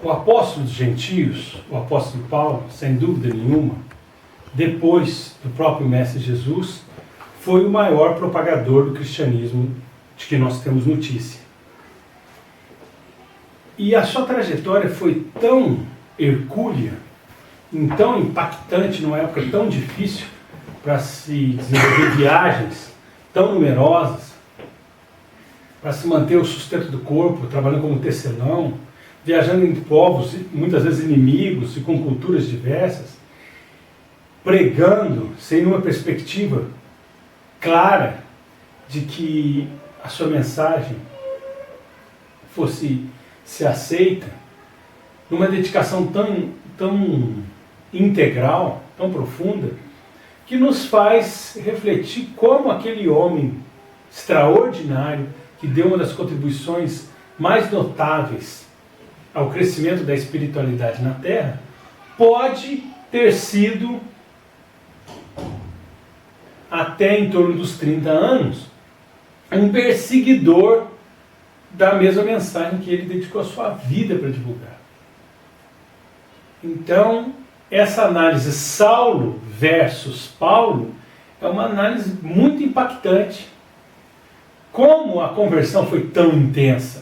O apóstolo dos gentios, o apóstolo Paulo, sem dúvida nenhuma, depois do próprio Mestre Jesus, foi o maior propagador do cristianismo de que nós temos notícia. E a sua trajetória foi tão hercúlea, tão impactante, numa época tão difícil para se desenvolver viagens tão numerosas, para se manter o sustento do corpo, trabalhando como tecelão, viajando em povos, muitas vezes inimigos e com culturas diversas, pregando sem nenhuma perspectiva clara de que a sua mensagem fosse ser aceita, numa dedicação tão integral, tão profunda, que nos faz refletir como aquele homem extraordinário, que deu uma das contribuições mais notáveis ao crescimento da espiritualidade na Terra, pode ter sido, até em torno dos 30 anos, um perseguidor da mesma mensagem que ele dedicou a sua vida para divulgar. Então, essa análise Saulo versus Paulo é uma análise muito impactante. Como a conversão foi tão intensa,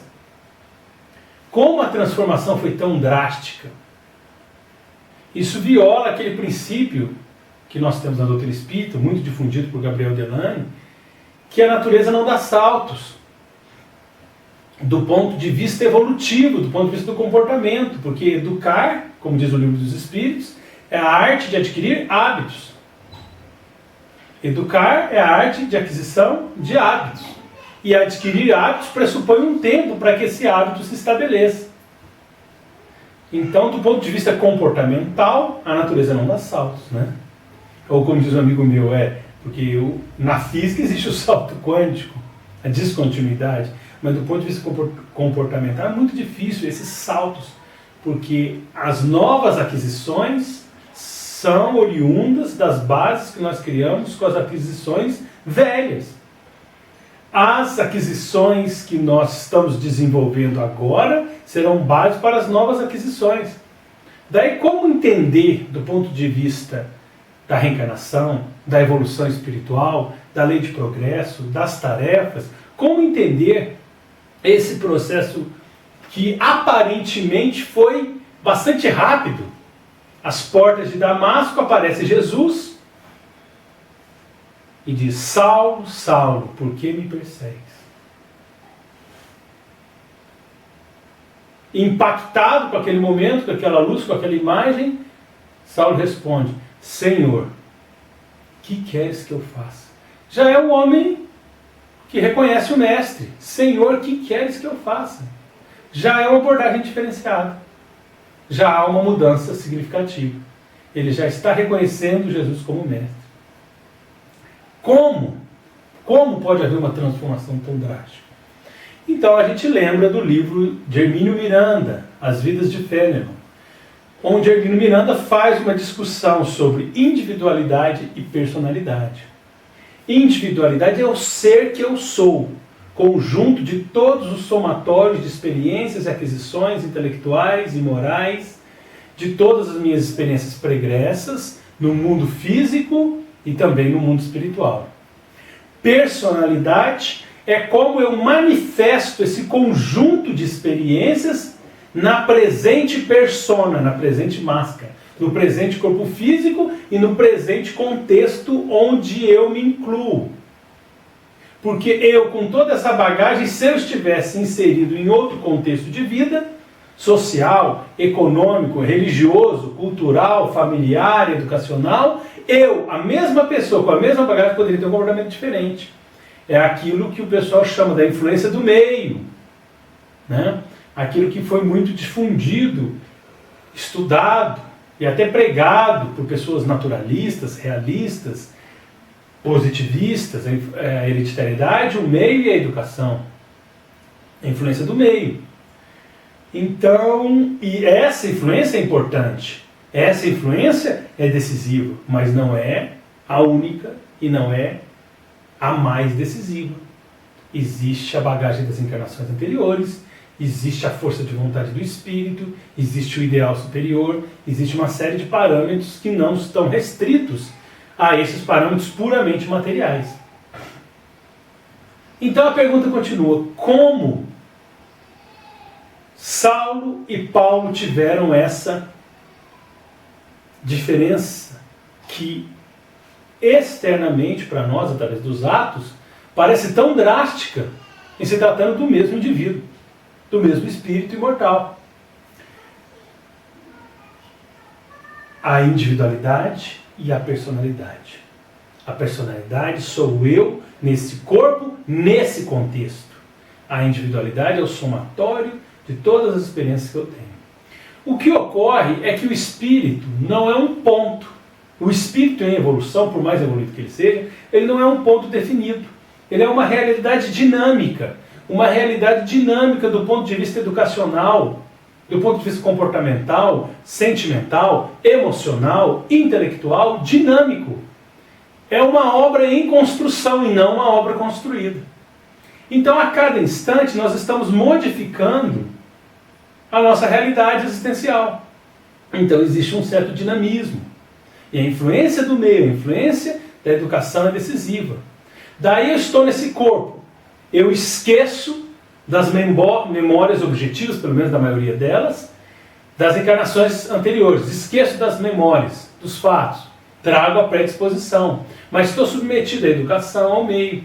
como a transformação foi tão drástica. Isso viola aquele princípio que nós temos na doutrina espírita, muito difundido por Gabriel Delany, que a natureza não dá saltos, do ponto de vista evolutivo, do ponto de vista do comportamento, porque educar, como diz o Livro dos Espíritos, é a arte de adquirir hábitos. Educar é a arte de aquisição de hábitos. E adquirir hábitos pressupõe um tempo para que esse hábito se estabeleça. Então, do ponto de vista comportamental, a natureza não dá saltos, né? Ou como diz um amigo meu, porque na física existe o salto quântico, a descontinuidade, mas do ponto de vista comportamental é muito difícil esses saltos, porque as novas aquisições são oriundas das bases que nós criamos com as aquisições velhas. As aquisições que nós estamos desenvolvendo agora serão base para as novas aquisições. Daí, como entender, do ponto de vista da reencarnação, da evolução espiritual, da lei de progresso, das tarefas, como entender esse processo que aparentemente foi bastante rápido? Às portas de Damasco aparece Jesus e diz: Saulo, Saulo, por que me persegues? Impactado com aquele momento, com aquela luz, com aquela imagem, Saulo responde: Senhor, que queres que eu faça? Já é um homem que reconhece o mestre. Senhor, que queres que eu faça? Já é uma abordagem diferenciada. Já há uma mudança significativa. Ele já está reconhecendo Jesus como mestre. Como? Como pode haver uma transformação tão drástica? Então a gente lembra do livro de Hermínio Miranda, As Vidas de Fénelon, onde Hermínio Miranda faz uma discussão sobre individualidade e personalidade. Individualidade é o ser que eu sou, conjunto de todos os somatórios de experiências e aquisições intelectuais e morais, de todas as minhas experiências pregressas, no mundo físico e também no mundo espiritual. Personalidade é como eu manifesto esse conjunto de experiências na presente persona, na presente máscara, no presente corpo físico e no presente contexto onde eu me incluo. Porque eu, com toda essa bagagem, se eu estivesse inserido em outro contexto de vida, social, econômico, religioso, cultural, familiar, educacional, eu, a mesma pessoa, com a mesma bagagem, poderia ter um comportamento diferente. É aquilo que o pessoal chama da influência do meio, né? Aquilo que foi muito difundido, estudado e até pregado por pessoas naturalistas, realistas, positivistas, a hereditariedade, o meio e a educação. A influência do meio. Então, e essa influência é importante. Essa influência é decisiva, mas não é a única e não é a mais decisiva. Existe a bagagem das encarnações anteriores, existe a força de vontade do espírito, existe o ideal superior, existe uma série de parâmetros que não estão restritos a esses parâmetros puramente materiais. Então a pergunta continua: como Saulo e Paulo tiveram essa diferença que externamente para nós, através dos atos, parece tão drástica em se tratando do mesmo indivíduo, do mesmo espírito imortal? A individualidade e a personalidade. A personalidade sou eu nesse corpo, nesse contexto. A individualidade é o somatório de todas as experiências que eu tenho. O que ocorre é que o espírito não é um ponto. O espírito em evolução, por mais evoluído que ele seja, ele não é um ponto definido. Ele é uma realidade dinâmica. Uma realidade dinâmica do ponto de vista educacional, do ponto de vista comportamental, sentimental, emocional, intelectual, dinâmico. É uma obra em construção e não uma obra construída. Então, a cada instante, nós estamos modificando a nossa realidade existencial. Então, existe um certo dinamismo. E a influência do meio, a influência da educação é decisiva. Daí eu estou nesse corpo. Eu esqueço das memórias objetivas, pelo menos da maioria delas, das encarnações anteriores. Esqueço das memórias, dos fatos. Trago a predisposição. Mas estou submetido à educação, ao meio.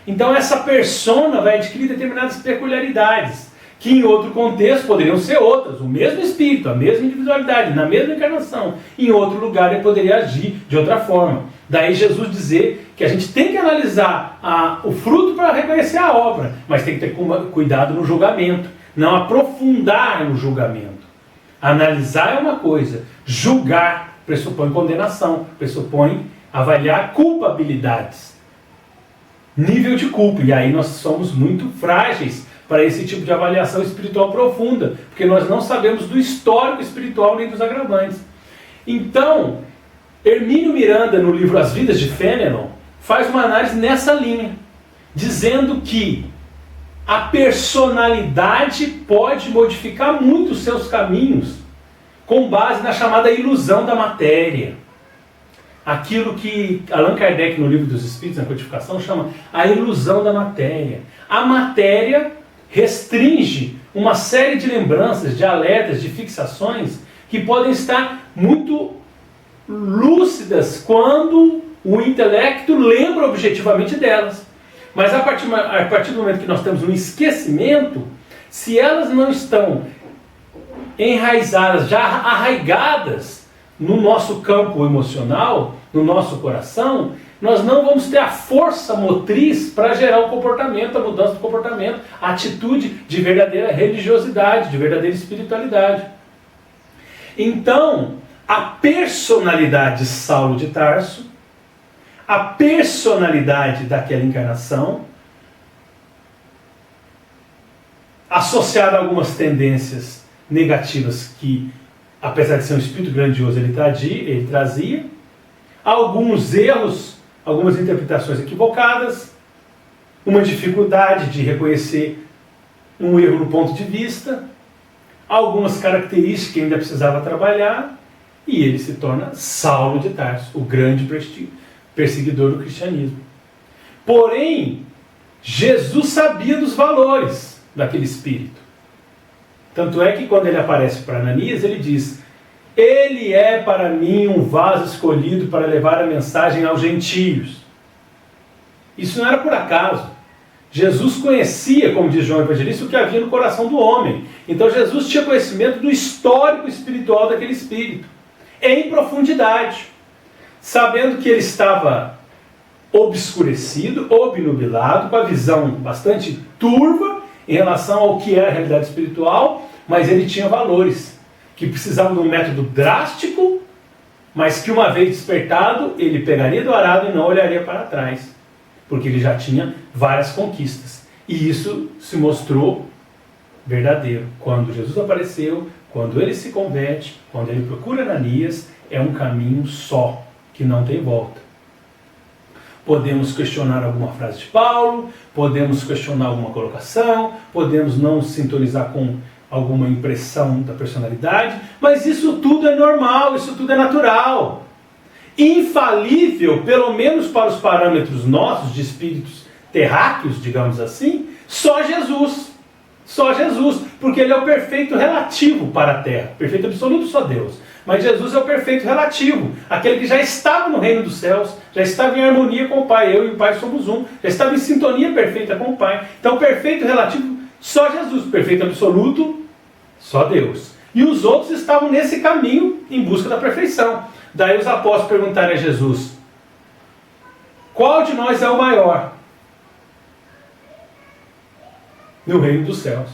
Então essa persona vai adquirir determinadas peculiaridades, que em outro contexto poderiam ser outras. O mesmo espírito, a mesma individualidade, na mesma encarnação. Em outro lugar ele poderia agir de outra forma. Daí Jesus dizer que a gente tem que analisar o fruto para reconhecer a obra, mas tem que ter cuidado no julgamento, não aprofundar no julgamento. Analisar é uma coisa, julgar pressupõe condenação, pressupõe avaliar culpabilidades, nível de culpa, e aí nós somos muito frágeis para esse tipo de avaliação espiritual profunda, porque nós não sabemos do histórico espiritual nem dos agravantes. Então, Hermínio Miranda, no livro As Vidas de Fénelon, faz uma análise nessa linha, dizendo que a personalidade pode modificar muito os seus caminhos com base na chamada ilusão da matéria. Aquilo que Allan Kardec, no Livro dos Espíritos, na Codificação, chama a ilusão da matéria. A matéria restringe uma série de lembranças, de alertas, de fixações que podem estar muito lúcidas quando o intelecto lembra objetivamente delas. Mas a partir do momento que nós temos um esquecimento, se elas não estão enraizadas, já arraigadas no nosso campo emocional, no nosso coração, nós não vamos ter a força motriz para gerar o comportamento, a mudança do comportamento, a atitude de verdadeira religiosidade, de verdadeira espiritualidade. Então, a personalidade de Saulo de Tarso, a personalidade daquela encarnação, associada a algumas tendências negativas que, apesar de ser um espírito grandioso, ele trazia, alguns erros, algumas interpretações equivocadas, uma dificuldade de reconhecer um erro no ponto de vista, algumas características que ainda precisava trabalhar, e ele se torna Saulo de Tarso, o grande perseguidor do cristianismo. Porém, Jesus sabia dos valores daquele espírito. Tanto é que quando ele aparece para Ananias, ele diz: ele é para mim um vaso escolhido para levar a mensagem aos gentios. Isso não era por acaso. Jesus conhecia, como diz João Evangelista, o que havia no coração do homem. Então Jesus tinha conhecimento do histórico espiritual daquele espírito, em profundidade, sabendo que ele estava obscurecido, obnubilado, com a visão bastante turva em relação ao que era a realidade espiritual, mas ele tinha valores que precisavam de um método drástico, mas que uma vez despertado, ele pegaria do arado e não olharia para trás, porque ele já tinha várias conquistas. E isso se mostrou verdadeiro. Quando Jesus apareceu, quando ele se converte, quando ele procura Ananias, é um caminho só, que não tem volta. Podemos questionar alguma frase de Paulo, podemos questionar alguma colocação, podemos não sintonizar com alguma impressão da personalidade, mas isso tudo é normal, isso tudo é natural. Infalível, pelo menos para os parâmetros nossos de espíritos terráqueos, digamos assim, só Jesus. Só Jesus, porque ele é o perfeito relativo para a Terra. Perfeito absoluto só Deus. Mas Jesus é o perfeito relativo, aquele que já estava no reino dos céus, já estava em harmonia com o Pai. Eu e o Pai somos um, já estava em sintonia perfeita com o Pai. Então, perfeito relativo, só Jesus. Perfeito absoluto, só Deus. E os outros estavam nesse caminho em busca da perfeição. Daí os apóstolos perguntaram a Jesus: qual de nós é o maior no reino dos céus?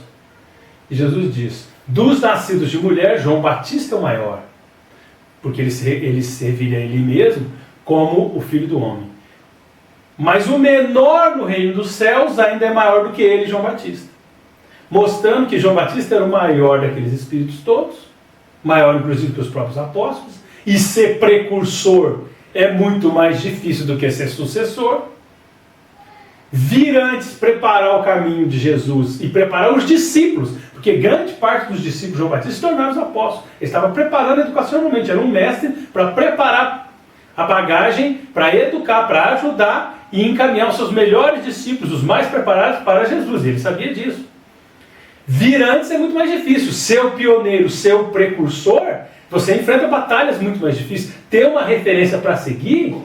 E Jesus diz: dos nascidos de mulher, João Batista é o maior, porque ele se revela a ele mesmo como o Filho do Homem. Mas o menor no reino dos céus ainda é maior do que ele, João Batista. Mostrando que João Batista era o maior daqueles espíritos todos, maior inclusive que os próprios apóstolos, e ser precursor é muito mais difícil do que ser sucessor. Vir antes preparar o caminho de Jesus e preparar os discípulos, porque grande parte dos discípulos de João Batista se tornaram os apóstolos. Ele estava preparando educacionalmente, era um mestre para preparar a bagagem, para educar, para ajudar e encaminhar os seus melhores discípulos, os mais preparados para Jesus. E ele sabia disso. Vir antes é muito mais difícil. Ser o pioneiro, ser o precursor, você enfrenta batalhas muito mais difíceis. Ter uma referência para seguir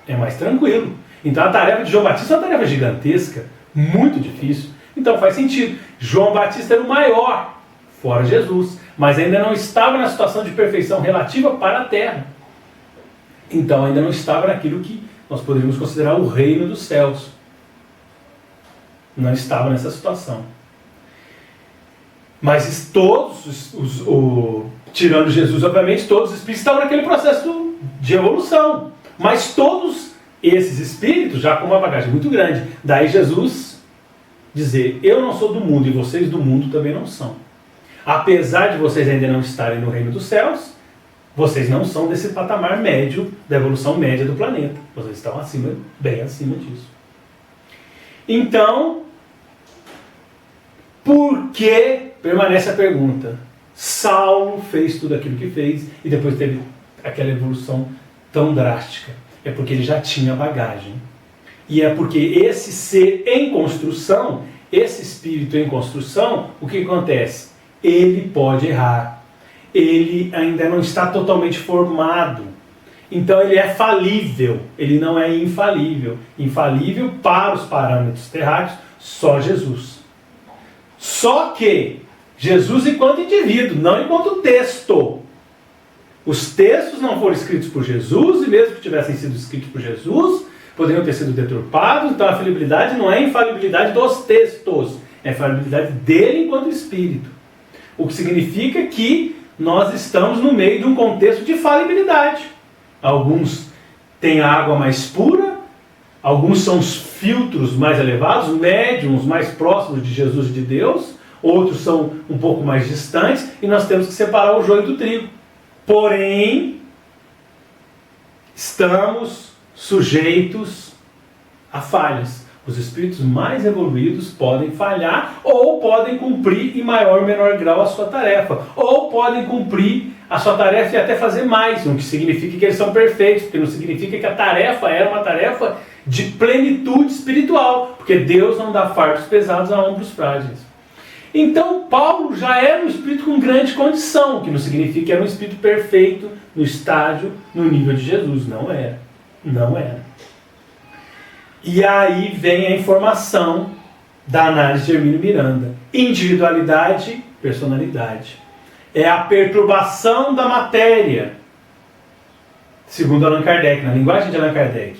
é mais tranquilo. Então a tarefa de João Batista é uma tarefa gigantesca, muito difícil. Então faz sentido. João Batista era o maior, fora Jesus, mas ainda não estava na situação de perfeição relativa para a Terra. Então ainda não estava naquilo que nós poderíamos considerar o reino dos céus. Não estava nessa situação. Mas todos, tirando Jesus, obviamente, todos os espíritos estavam naquele processo de evolução. Mas todos esses espíritos já com uma bagagem muito grande. Daí Jesus dizer: eu não sou do mundo e vocês do mundo também não são. Apesar de vocês ainda não estarem no reino dos céus, vocês não são desse patamar médio, da evolução média do planeta. Vocês estão acima, bem acima disso. Então, por que permanece a pergunta? Saulo fez tudo aquilo que fez e depois teve aquela evolução tão drástica. É porque ele já tinha bagagem. E é porque esse ser em construção, esse espírito em construção, o que acontece? Ele pode errar. Ele ainda não está totalmente formado. Então ele é falível, ele não é infalível. Infalível para os parâmetros terráqueos, só Jesus. Só que Jesus enquanto indivíduo, não enquanto texto. Os textos não foram escritos por Jesus, e mesmo que tivessem sido escritos por Jesus, poderiam ter sido deturpados. Então a falibilidade não é a infalibilidade dos textos, é a infalibilidade dele enquanto espírito. O que significa que nós estamos no meio de um contexto de falibilidade. Alguns têm a água mais pura, alguns são os filtros mais elevados, médiums mais próximos de Jesus e de Deus, outros são um pouco mais distantes, e nós temos que separar o joio do trigo. Porém, estamos sujeitos a falhas. Os espíritos mais evoluídos podem falhar ou podem cumprir em maior ou menor grau a sua tarefa. Ou podem cumprir a sua tarefa e até fazer mais, o que significa que eles são perfeitos, porque não significa que a tarefa era uma tarefa de plenitude espiritual, porque Deus não dá fardos pesados a ombros frágeis. Então Paulo já era um espírito com grande condição, que não significa que era um espírito perfeito no estágio, no nível de Jesus. Não era. Não era. E aí vem a informação da análise de Hermínio Miranda. Individualidade, personalidade. É a perturbação da matéria, segundo Allan Kardec, na linguagem de Allan Kardec.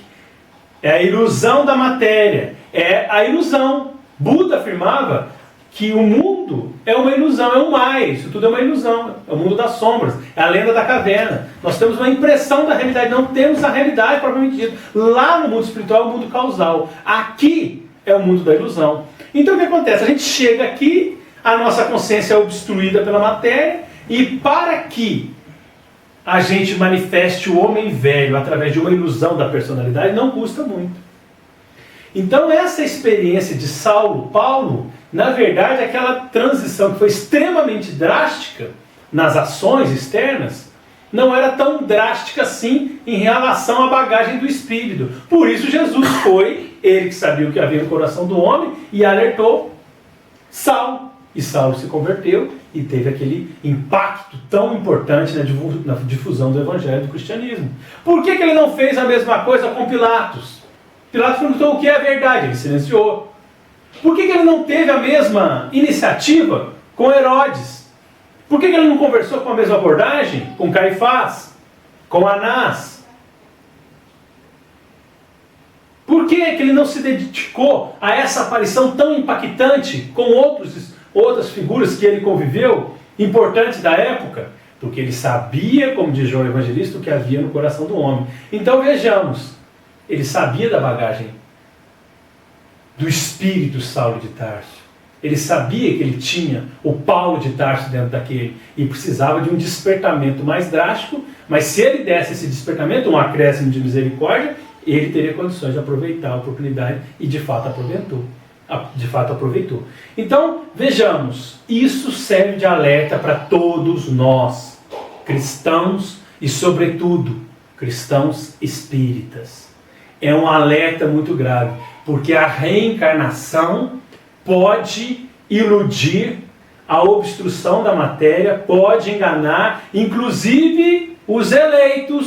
É a ilusão da matéria. É a ilusão. Buda afirmava que o mundo é uma ilusão, é um Maya, isso tudo é uma ilusão, é o mundo das sombras, é a lenda da caverna. Nós temos uma impressão da realidade, não temos a realidade propriamente dita. Lá no mundo espiritual é o mundo causal, aqui é o mundo da ilusão. Então o que acontece? A gente chega aqui, a nossa consciência é obstruída pela matéria, e para que a gente manifeste o homem velho através de uma ilusão da personalidade, não custa muito. Então essa experiência de Saulo, Paulo, na verdade aquela transição que foi extremamente drástica nas ações externas, não era tão drástica assim em relação à bagagem do Espírito. Por isso Jesus foi, ele que sabia o que havia no coração do homem, e alertou Saulo. E Saulo se converteu e teve aquele impacto tão importante na difusão do evangelho do cristianismo. Por que ele não fez a mesma coisa com Pilatos? Pilatos perguntou o que é a verdade, ele silenciou. Por que ele não teve a mesma iniciativa com Herodes? Por que ele não conversou com a mesma abordagem com Caifás, com Anás? Por que ele não se dedicou a essa aparição tão impactante com outras figuras que ele conviveu, importantes da época? Porque ele sabia, como diz João Evangelista, o que havia no coração do homem. Então vejamos, ele sabia da bagagem do espírito Saulo de Tarso. Ele sabia que ele tinha o Paulo de Tarso dentro daquele e precisava de um despertamento mais drástico, mas se ele desse esse despertamento, um acréscimo de misericórdia, ele teria condições de aproveitar a oportunidade e de fato aproveitou. Então, vejamos, isso serve de alerta para todos nós, cristãos e sobretudo cristãos espíritas. É um alerta muito grave, porque a reencarnação pode iludir, a obstrução da matéria pode enganar, inclusive os eleitos.